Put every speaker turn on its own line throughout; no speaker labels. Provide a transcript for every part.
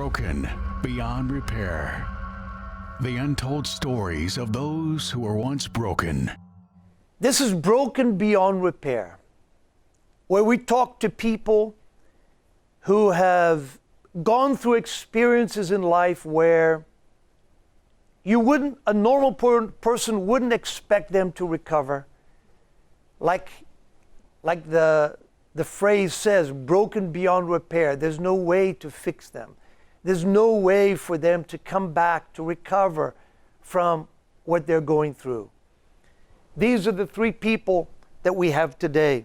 Broken beyond repair. The untold stories of those who were once broken.
This is Broken Beyond Repair, where we talk to people who have gone through experiences in life where a normal person wouldn't expect them to recover. Like the phrase says, broken beyond repair. There's no way to fix them. There's no way for them to come back, to recover from what they're going through. These are the three people that we have today.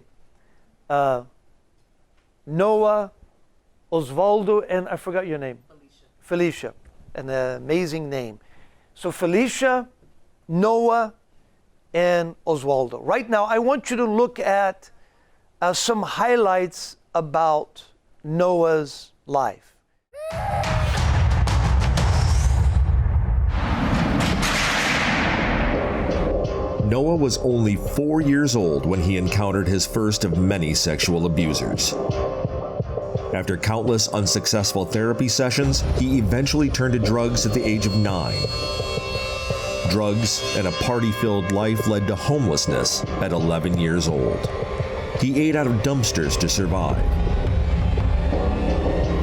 Noah, Osvaldo, and I forgot your name. Felicia, an amazing name. So Felicia, Noah, and Osvaldo. Right now, I want you to look at some highlights about Noah's life.
Noah was only 4 years old when he encountered his first of many sexual abusers. After countless unsuccessful therapy sessions, he eventually turned to drugs at the age of 9. Drugs and a party-filled life led to homelessness at 11 years old. He ate out of dumpsters to survive.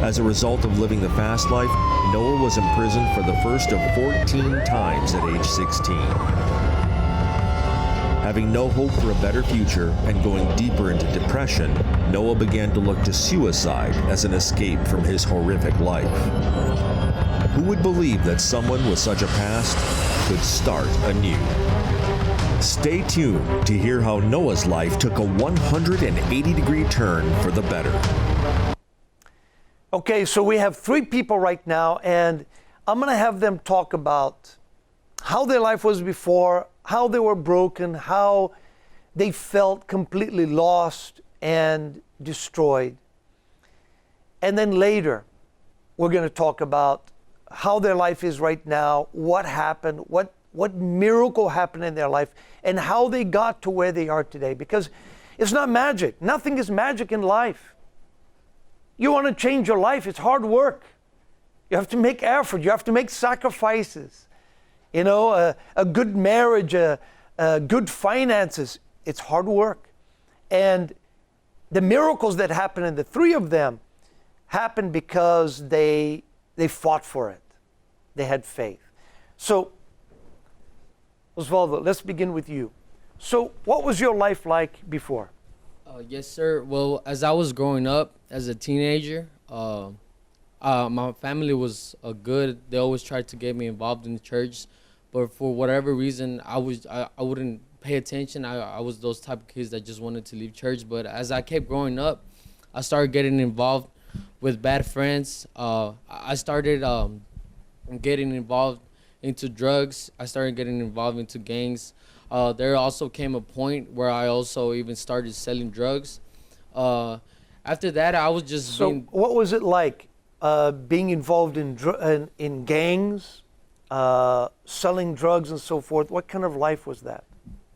As a result of living the fast life, Noah was imprisoned for the first of 14 times at age 16. Having no hope for a better future and going deeper into depression, Noah began to look to suicide as an escape from his horrific life. Who would believe that someone with such a past could start anew? Stay tuned to hear how Noah's life took a 180-degree turn for the better.
Okay, so we have three people right now, and I'm going to have them talk about how their life was before, how they were broken, how they felt completely lost and destroyed. And then later, we're going to talk about how their life is right now, what happened, what miracle happened in their life, and how they got to where they are today. Because it's not magic. Nothing is magic in life. You want to change your life, it's hard work. You have to make effort. You have to make sacrifices. You know, a good marriage, good finances, it's hard work. And the miracles that happened in the three of them happened because they fought for it. They had faith. So, Osvaldo, let's begin with you. So, what was your life like before?
Yes, sir. Well, as I was growing up as a teenager, my family was good. They always tried to get me involved in the church, but for whatever reason, I wouldn't pay attention. I was those type of kids that just wanted to leave church. But as I kept growing up, I started getting involved with bad friends. I started getting involved into drugs. I started getting involved into gangs. There also came a point where I also even started selling drugs. After that, I was just
what was it like being involved in gangs, selling drugs and so forth? What kind of life was that?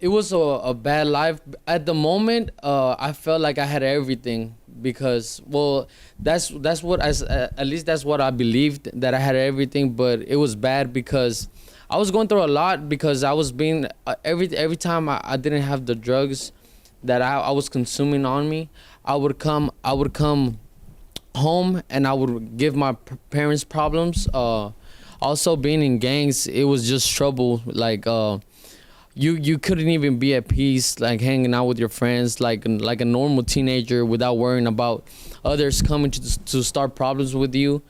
It was a bad life. At the moment, I felt like I had everything because, well, that's what at least that's what I believed, that I had everything. But it was bad because I was going through a lot, because I was being every time I didn't have the drugs that I was consuming on me, I would come home and I would give my parents problems. Also being in gangs, it was just trouble. Like you couldn't even be at peace, like hanging out with your friends like a normal teenager without worrying about others coming to start problems with you.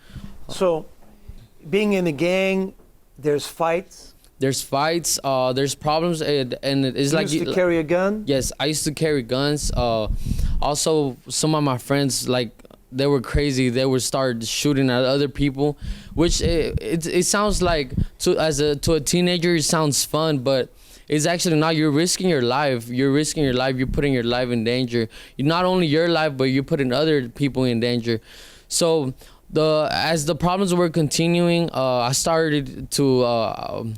So being in a gang, there's fights.
There's fights. There's problems, and it's like
you used to carry a gun.
Yes, I used to carry guns. Also, some of my friends, like, they were crazy. They would start shooting at other people, which it sounds like to a teenager it sounds fun, but it's actually not. You're risking your life. You're risking your life. You're putting your life in danger. Not only your life, but you're putting other people in danger. So as the problems were continuing, I started to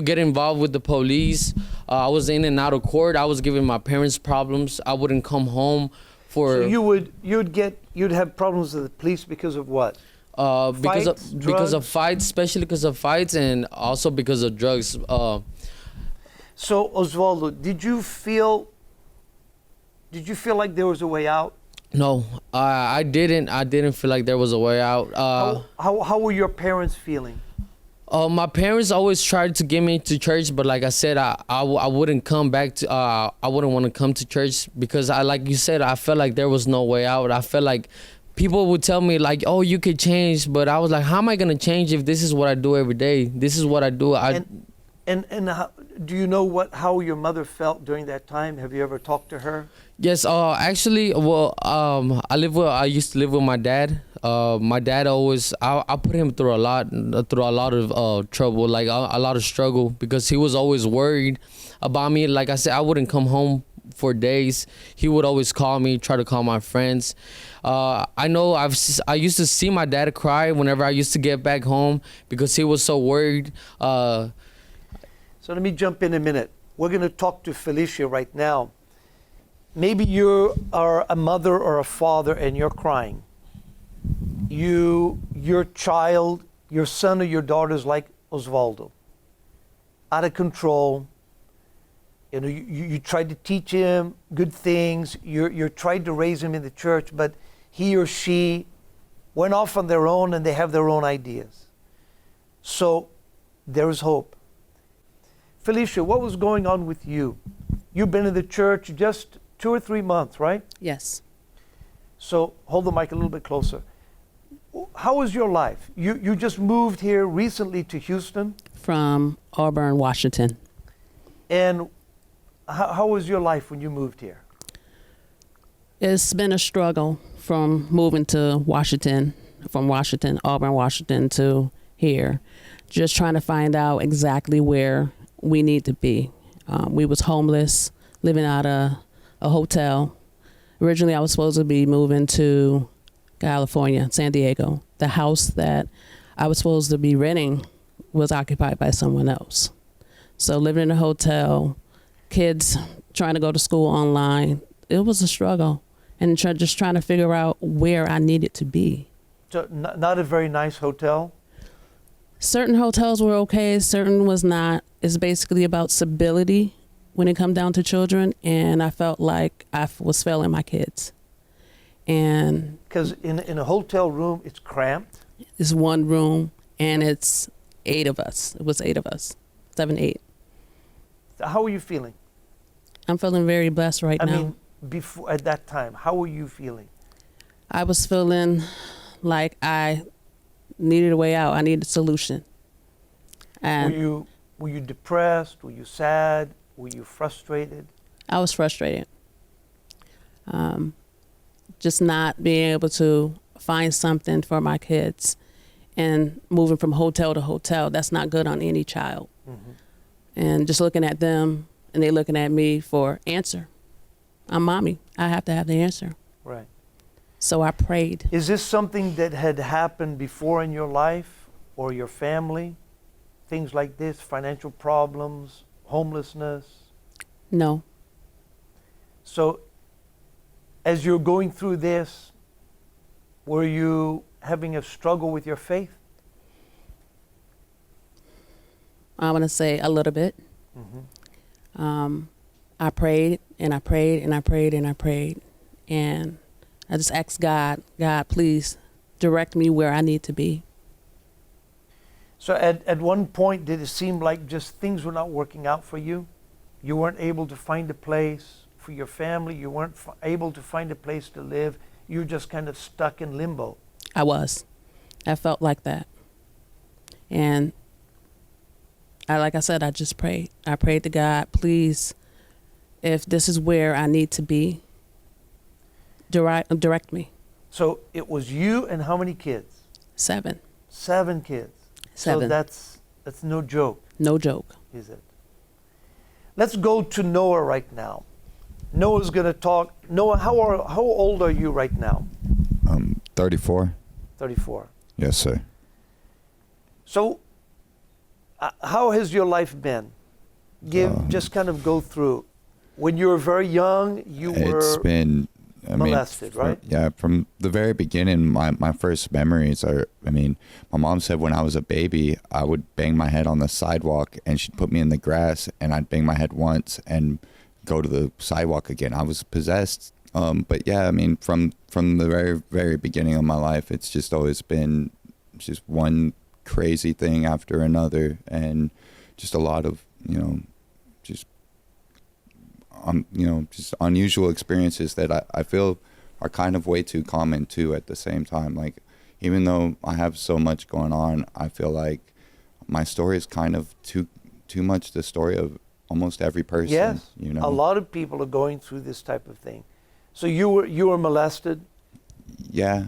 get involved with the police. I was in and out of court. I was giving my parents problems. I wouldn't come home for.
So you'd have problems with the police because of what?
Because of fights, especially because of fights, and also because of drugs.
So Osvaldo, did you feel like there was a way out?
No, I didn't. I didn't feel like there was a way out.
How were your parents feeling?
My parents always tried to get me to church, but like I said, I wouldn't come back to. I wouldn't want to come to church because like you said, I felt like there was no way out. I felt like people would tell me like, "Oh, you could change," but I was like, "How am I gonna change if this is what I do every day? This is what I do."
And how, do you know how your mother felt during that time? Have you ever talked to her?
Yes, actually, well, I used to live with my dad. My dad always, I put him through a lot of trouble, like a lot of struggle, because he was always worried about me. Like I said, I wouldn't come home for days. He would always call me, try to call my friends. I know I used to see my dad cry whenever I used to get back home because he was so worried.
So let me jump in a minute. We're going to talk to Felicia right now. Maybe you are a mother or a father and you're crying. Your child, your son or your daughter is like Osvaldo, out of control. You know, you tried to teach him good things. You're tried to raise him in the church, but he or she went off on their own and they have their own ideas. So there is hope. Felicia, what was going on with you? You've been in the church just 2 or 3 months, right?
Yes.
So hold the mic a little bit closer. How was your life? You just moved here recently to Houston?
From Auburn, Washington.
And how was your life when you moved here?
It's been a struggle from moving to Washington, Auburn, Washington to here. Just trying to find out exactly where we need to be. We was homeless, living out of a hotel. Originally, I was supposed to be moving to California, San Diego. The house that I was supposed to be renting was occupied by someone else. So living in a hotel, kids trying to go to school online, it was a struggle. And just trying to figure out where I needed to be.
So not a very nice hotel?
Certain hotels were okay, certain was not. It's basically about stability when it comes down to children, and I felt like I was failing my kids. And
because in a hotel room, it's cramped.
It's one room, and it's 8 of us. It was 8 of us, 7, 8.
How are you feeling?
I'm feeling very blessed right now.
I mean, before at that time, how were you feeling?
I was feeling like I needed a way out. I needed a solution. And
were you depressed? Were you sad? Were you frustrated?
I was frustrated. Just not being able to find something for my kids and moving from hotel to hotel. That's not good on any child. Mm-hmm. And just looking at them and they looking at me for answer. I'm mommy. I have to have the answer.
Right.
So I prayed.
Is this something that had happened before in your life or your family? Things like this, financial problems, homelessness?
No.
So as you're going through this, were you having a struggle with your faith?
I want to say a little bit. Mm-hmm. I prayed and I prayed and I prayed and I prayed. And I just asked God, please direct me where I need to be.
So at one point, did it seem like just things were not working out for you? You weren't able to find a place for your family. You weren't able to find a place to live. You were just kind of stuck in limbo.
I was. I felt like that. And like I said, I just prayed. I prayed to God, please, if this is where I need to be, direct me.
So it was you and how many kids?
7.
7 kids.
7.
So that's no joke.
No joke.
Is it? Let's go to Noah right now. Noah's going to talk. Noah, how old are you right now?
34.
34.
Yes, sir.
So how has your life been? Just kind of go through. When you were very young,
It's been
molested, right?
Yeah, from the very beginning, my first memories are, my mom said when I was a baby, I would bang my head on the sidewalk and she'd put me in the grass and I'd bang my head once and go to the sidewalk again. I was possessed. But yeah, from the very, very beginning of my life, it's just always been just one crazy thing after another, and just a lot of, just unusual experiences that I feel are kind of way too common too at the same time. Like, even though I have so much going on, I feel like my story is kind of too much the story of almost every person.
Yes, a lot of people are going through this type of thing. So you were molested?
Yeah.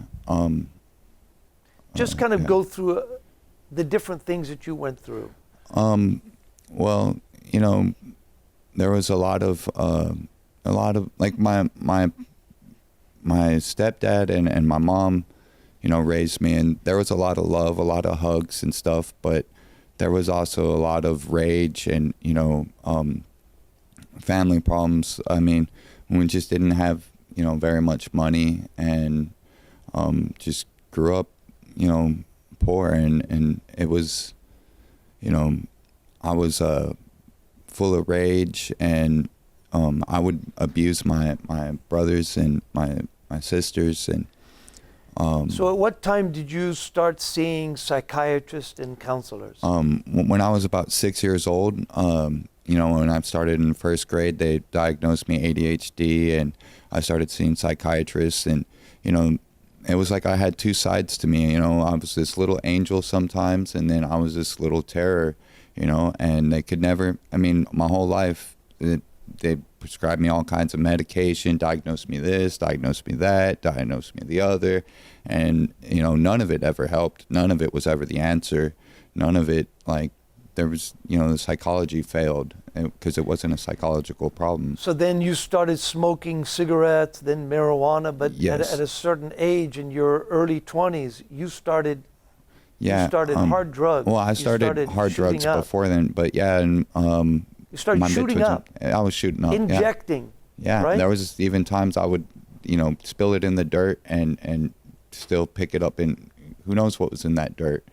Just kind of go through the different things that you went through.
Well, there was a lot of like my stepdad and my mom, raised me, and there was a lot of love, a lot of hugs and stuff, but there was also a lot of rage and, family problems. We just didn't have, very much money, and just grew up, poor, and it was, I was full of rage, and I would abuse my brothers and my sisters, and
so at what time did you start seeing psychiatrists and counselors?
When I was about 6 years old, when I started in first grade, they diagnosed me ADHD, and I started seeing psychiatrists, and it was like I had two sides to me. I was this little angel sometimes, and then I was this little terror, and they could never, my whole life, they prescribed me all kinds of medication, diagnosed me this, diagnosed me that, diagnosed me the other, and, none of it ever helped. None of it was ever the answer. None of it, there was, the psychology failed because it wasn't a psychological problem.
So then you started smoking cigarettes, then marijuana, but
yes.
at a certain age in your early 20s, you started hard drugs.
Well, I started hard drugs before then, but yeah, and
you started shooting up.
I was shooting up.
Injecting.
Yeah,
right?
There was even times I would, spill it in the dirt and still pick it up, and who knows what was in that dirt.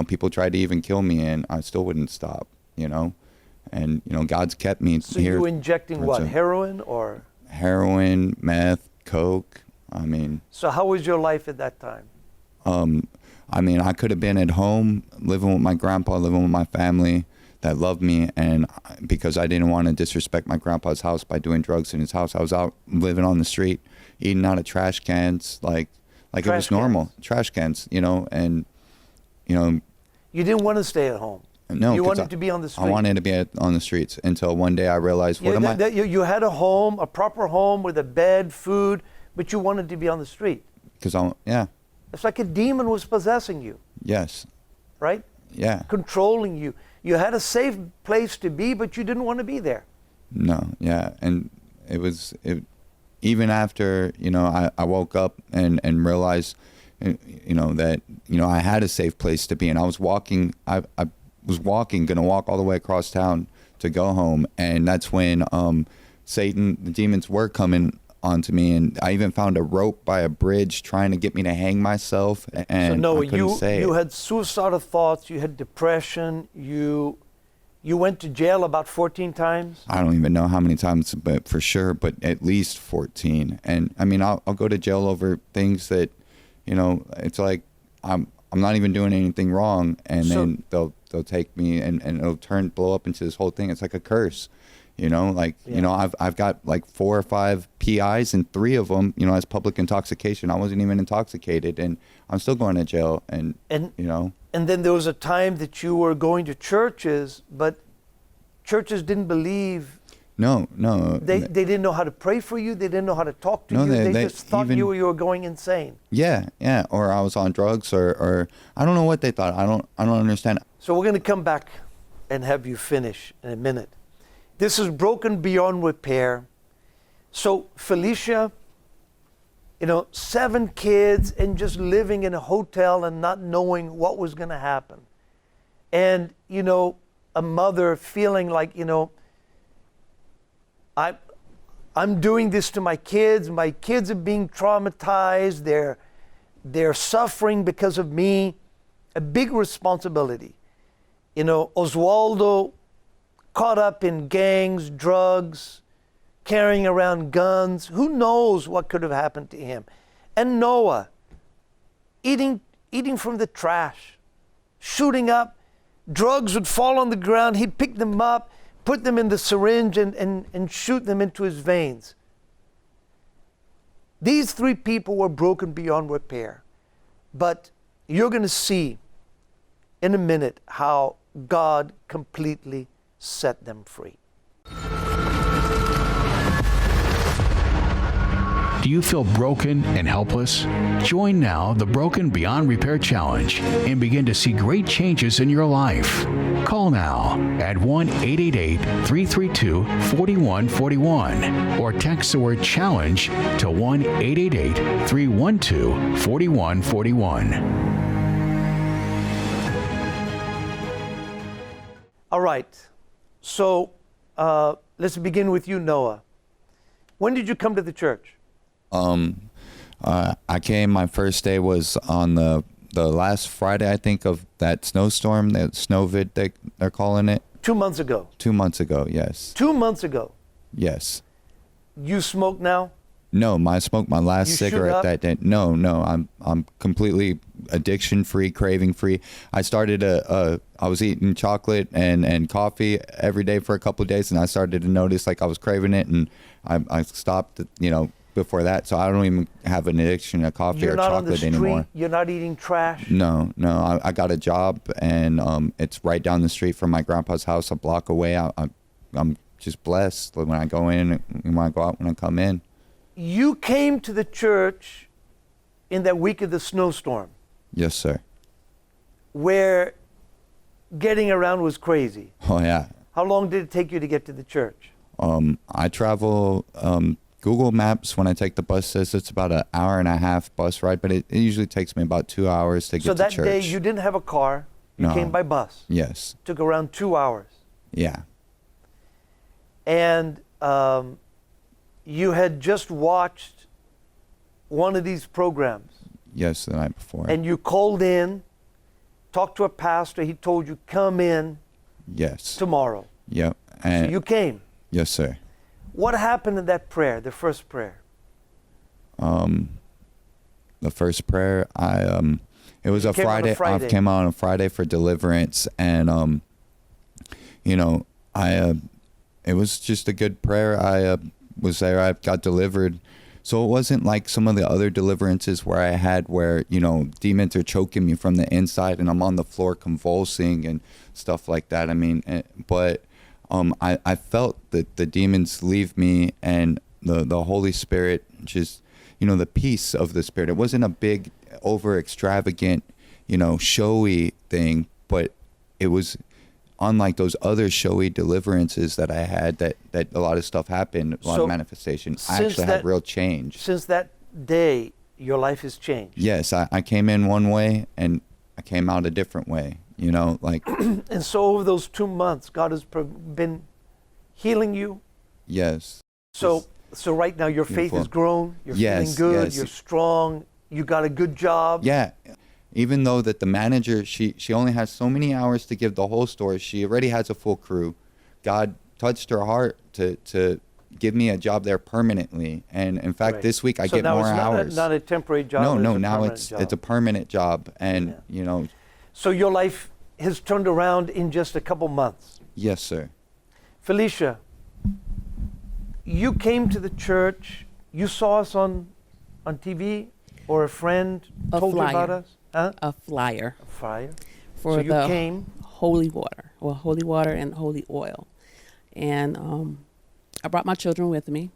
People tried to even kill me, and I still wouldn't stop, And, God's kept me
so
here.
So you were injecting what, heroin or?
Heroin, meth, coke,
So how was your life at that time?
I could have been at home, living with my grandpa, living with my family that loved me, and because I didn't want to disrespect my grandpa's house by doing drugs in his house, I was out living on the street, eating out of trash cans, like it was normal. Trash cans, and...
You didn't want to stay at home.
No,
you wanted to be on the street.
I wanted to be on the streets until one day I realized,
you had a home, a proper home with a bed, food, but you wanted to be on the street.
Because
it's like a demon was possessing you.
Yes.
Right?
Yeah.
Controlling you. You had a safe place to be, but you didn't want to be there.
No, yeah, and even after I woke up and realized. That I had a safe place to be, and I was walking. I was gonna walk all the way across town to go home, and that's when Satan, the demons, were coming onto me, and I even found a rope by a bridge trying to get me to hang myself. And
so Noah,
I couldn't say
you
it.
had suicidal thoughts. You had depression. You went to jail about 14 times.
I don't even know how many times, but for sure, but at least 14. And I'll go to jail over things that. It's like I'm not even doing anything wrong, and then they'll take me and it'll blow up into this whole thing. It's like a curse, I've got like 4 or 5 PIs, and 3 of them, as public intoxication. I wasn't even intoxicated, and I'm still going to jail, and
And then there was a time that you were going to churches, but churches didn't believe.
No.
They didn't know how to pray for you. They didn't know how to talk to you. They just thought you were going insane.
Yeah. Or I was on drugs, or I don't know what they thought. I don't understand.
So we're going to come back and have you finish in a minute. This is broken beyond repair. So Felicia, 7 kids and just living in a hotel and not knowing what was going to happen. And, a mother feeling like, I'm doing this to my kids. My kids are being traumatized. They're suffering because of me. A big responsibility. You know, Oswaldo caught up in gangs, drugs, carrying around guns. Who knows what could have happened to him? And Noah, eating from the trash, shooting up. Drugs would fall on the ground. He'd pick them up, put them in the syringe and shoot them into his veins. These three people were broken beyond repair. But you're going to see in a minute how God completely set them free.
Do you feel broken and helpless? Join now the Broken Beyond Repair Challenge and begin to see great changes in your life. Call now at 1-888-332-4141 or text the word challenge to 1-888-312-4141.
All right. So let's begin with you, Noah. When did you come to the church?
I came, my first day was on the last Friday, I think, of that snowstorm, that snowvid they're calling it.
2 months ago.
2 months ago, yes.
2 months ago.
Yes.
You smoke now?
No, I smoked my last
You shoot
cigarette
up?
that day. No, I'm completely addiction free, craving free. I started I was eating chocolate and coffee every day for a couple of days, and I started to notice like I was craving it, and I stopped, before that. So I don't even have an addiction to coffee
You're
or
not on the
chocolate
street.
anymore.
You're not eating trash.
No, I got a job, and it's right down the street from my grandpa's house, a block away. I'm just blessed when I go in and when I go out, when I come in.
You came to the church in that week of the snowstorm,
Yes, sir.
where getting around was crazy.
Oh yeah.
How long did it take you to get to the church?
I travel. Google Maps, when I take the bus, says it's about an hour and a half bus ride, but it usually takes me about 2 hours to get
So
to
that
church.
day you didn't have a car. You
No.
came by bus.
Yes.
Took around 2 hours.
Yeah.
And you had just watched one of these programs.
Yes, the night before.
And you called in, talked to a pastor. He told you, come in
Yes.
tomorrow.
Yep.
So
And
you came.
yes, sir.
What happened in that prayer, the first prayer?
The first prayer, it was a
came on a
Friday.
Friday.
I came on a Friday for deliverance, and it was just a good prayer. I was there. I got delivered. So it wasn't like some of the other deliverances where I had where, demons are choking me from the inside and I'm on the floor convulsing and stuff like that. I mean, but I felt that the demons leave me, and the Holy Spirit just, the peace of the Spirit. It wasn't a big, over extravagant, showy thing, but it was unlike those other showy deliverances that I had, that a lot of stuff happened, a lot
So,
of manifestation. I
since
actually
that-
had real change.
Since that day, your life has changed.
Yes, I came in one way and I came out a different way, like,
And so over those 2 months, God has been healing you.
yes.
So right now your faith has
Beautiful.
grown. You're
Yes,
feeling good.
yes.
You're strong. You got a good job.
Yeah. Even though that the manager, she only has so many hours to give the whole store, she already has a full crew. God touched her heart to give me a job there permanently. And in fact,
Right.
this week I
So
get
now
more
it's
hours.
not a temporary job.
No,
it's a
now
permanent
it's
job.
a permanent job. And,
So your life has turned around in just a couple months.
yes, sir.
Felicia, you came to the church. You saw us on TV, or a friend
A
told you about
flyer.
us? Huh?
A flyer
A flyer.
for
So you
the
came.
holy water and holy oil. And I brought my children with me,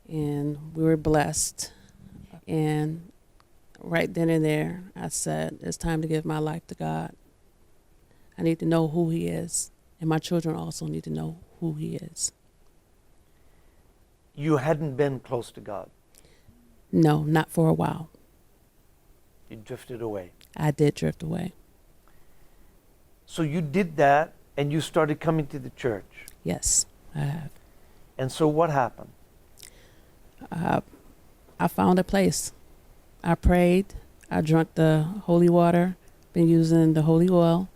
and we were blessed. And right then and there, I said, it's time to give my life to God. I need to know who he is, and my children also need to know who he is.
You hadn't been close to God.
No, not for a while.
You drifted away.
I did drift away.
So you did that, and you started coming to the church.
Yes, I have.
And so what happened?
I found a place. I prayed. I drank the holy water, been using the holy oil,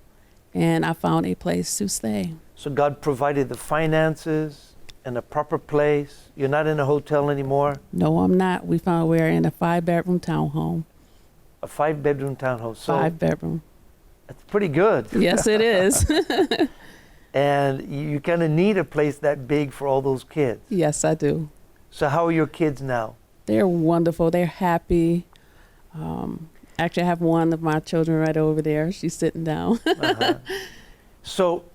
and I found a place to stay.
So God provided the finances and a proper place. You're not in a hotel anymore.
No, I'm not. We're in a 5-bedroom townhome.
A 5-bedroom townhouse. So
5-bedroom.
that's pretty good.
Yes, it is.
And you kind of need a place that big for all those kids.
Yes, I do.
So how are your kids now?
They're wonderful. They're happy. Actually, I have one of my children right over there. She's sitting down.
So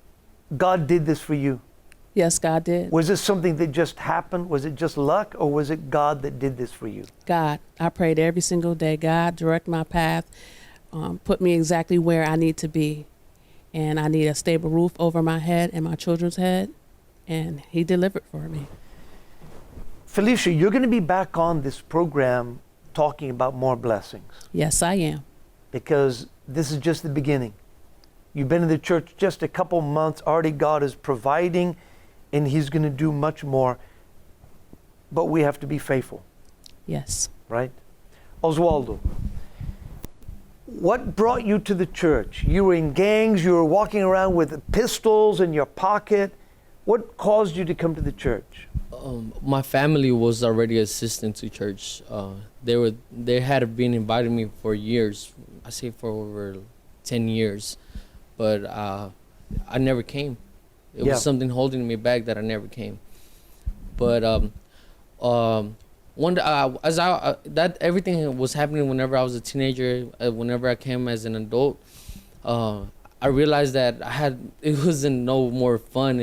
God did this for you.
Yes, God did.
Was this something that just happened? Was it just luck, or was it God that did this for you?
God, I prayed every single day. God, direct my path. Put me exactly where I need to be. And I need a stable roof over my head and my children's head. And He delivered for me.
Felicia, you're going to be back on this program talking about more blessings,
Yes, I am.
because this is just the beginning. You've been in the church just a couple months. Already God is providing, and He's going to do much more. But we have to be faithful,
Yes.
right? Oswaldo, what brought you to the church? You were in gangs, you were walking around with pistols in your pocket. What caused you to come to the church?
My family was already assistant to church. They had been inviting me for years. I say for over 10 years, but I never came. It was something holding me back that I never came. But one day, that everything was happening whenever I was a teenager. Whenever I came as an adult, I realized that it wasn't no more fun.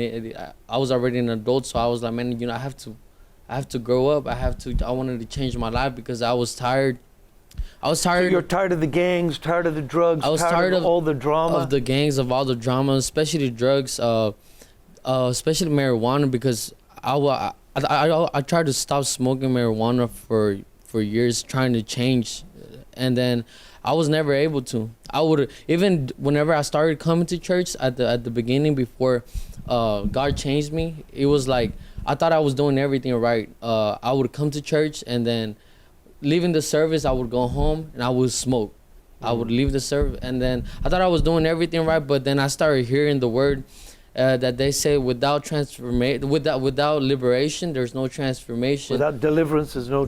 I was already an adult, so I was like, man, I have to grow up. I wanted to change my life because I was tired.
So you're tired of the gangs, tired of the drugs,
I was tired
of all the drama?
of the gangs, of all the drama, especially drugs, especially marijuana, because I tried to stop smoking marijuana for years, trying to change, and then I was never able to. Even whenever I started coming to church at the beginning, before God changed me, it was like I thought I was doing everything right. I would come to church, and then leaving the service, I would go home and I would smoke. I would leave the service, and then I thought I was doing everything right, but then I started hearing the word that they say without transformation, without liberation, there's no transformation.
Without deliverance, there's no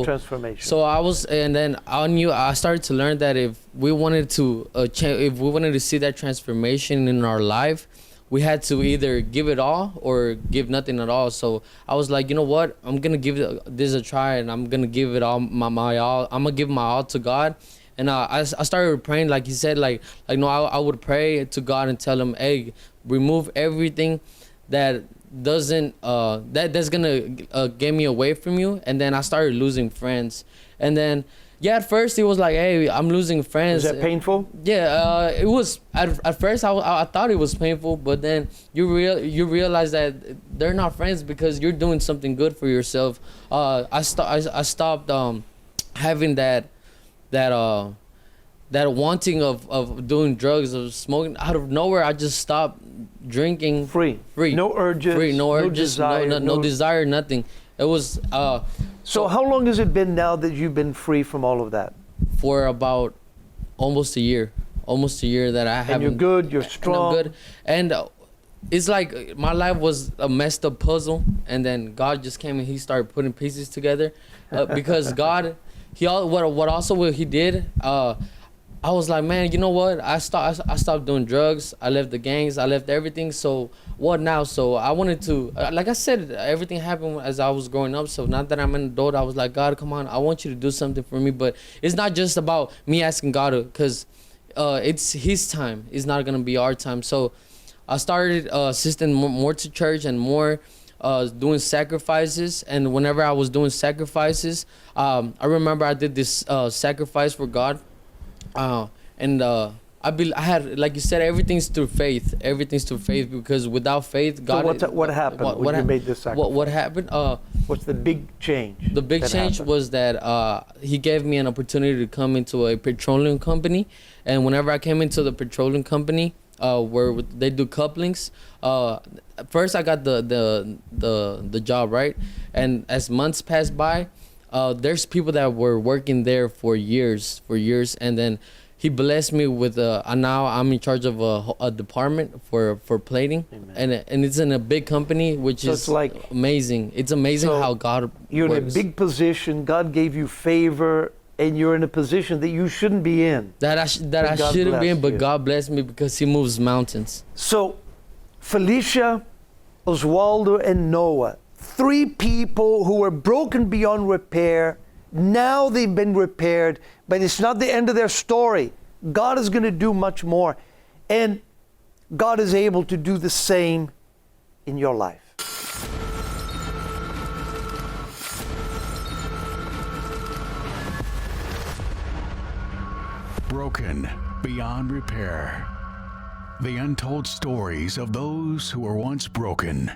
transformation.
So I started to learn that if we wanted to if we wanted to see that transformation in our life, we had to either give it all or give nothing at all. So I was like, you know what? I'm gonna give this a try, and I'm gonna give it all my all. I'm gonna give my all to God. And I started praying, like he said, I would pray to God and tell him, hey, remove everything that doesn't that's gonna get me away from you. And then I started losing friends, and then at first it was like, hey, I'm losing friends.
Was that painful?
Yeah, it was. At first I thought it was painful, but then you realize that they're not friends because you're doing something good for yourself. I stopped having that wanting of doing drugs, of smoking. Out of nowhere, I just stopped drinking.
Free. No urges.
Free. No urges. No desire. Nothing. It was.
So how long has it been now that you've been free from all of that?
For about almost a year. Almost a year that I haven't.
And you're good. You're strong.
And I'm good. And it's like my life was a messed up puzzle, and then God just came and He started putting pieces together, because God. What he did, I was like, man, you know what? I stopped doing drugs. I left the gangs. I left everything. So what now? So I wanted to, like I said, everything happened as I was growing up. So now that I'm an adult, I was like, God, come on, I want you to do something for me. But it's not just about me asking God, because it's His time. It's not gonna be our time. So I started assisting more to church and more. Doing sacrifices, and whenever I was doing sacrifices, I remember I did this sacrifice for God, and I had, like you said, everything's through faith. Everything's through faith, because without faith, God.
So what happened when you made this sacrifice?
What happened?
What's the big change?
The big change was that He gave me an opportunity to come into a petroleum company, and whenever I came into the petroleum company, where they do couplings. First I got the job, right? And as months passed by, there's people that were working there for years, and then he blessed me with now I'm in charge of a department for plating. Amen. and it's in a big company, which
So
is
it's like-
amazing. It's amazing
So
how God
You're in a
works.
big position. God gave you favor, and you're in a position that you shouldn't be in.
that I
God
shouldn't be in,
blessed
but
you.
God blessed me because He moves mountains.
So, Felicia, Oswaldo, and Noah, 3 people who were broken beyond repair. Now they've been repaired, but it's not the end of their story. God is going to do much more. And God is able to do the same in your life.
Broken beyond repair. The untold stories of those who were once broken